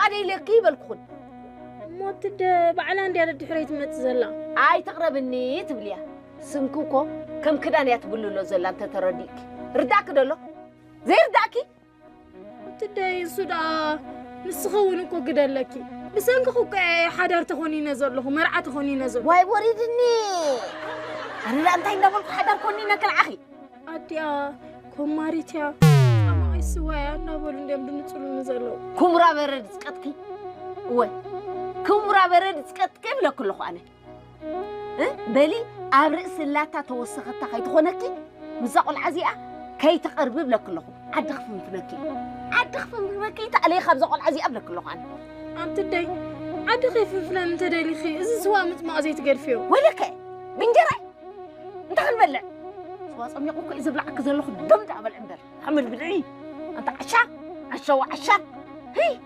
علي لكي بالكون ما تد بعلان دي الدحريت متزلا اي تقربني تبليها سمكوكو كم كدان يا تقول له زلا انت ترديك رداك دلو زي رداكي تدي سودا نسخون كو قدلكي بسنك خوك حدار تخوني نزل له مرعى تخوني نزل واي وريدني انا لا انت عندما حدار كوني نكل اخي اديا كوماريتيا اما يسوايا نابل ندم بنصلو نزلو كمرا برد سقطكي وي كمرا برد سقطكي بلا كل خو انا بلي ابرئ سلاتا توسختا خي تخونكي مزاقل عزيئه كي تقرب بلا كل خو عد خفن فنكي عد خفن فنكي تعلي خبزقل عزيئه بلا كل خو انا انت دي عد خيف فلان انت دي خي از سوا متما زي تقرفيو ولك بنجري انت خنبلع سوا صميقك اذا بلعك زلخ دم تعبل امبر حمل بالعي انت عشا وعشا هي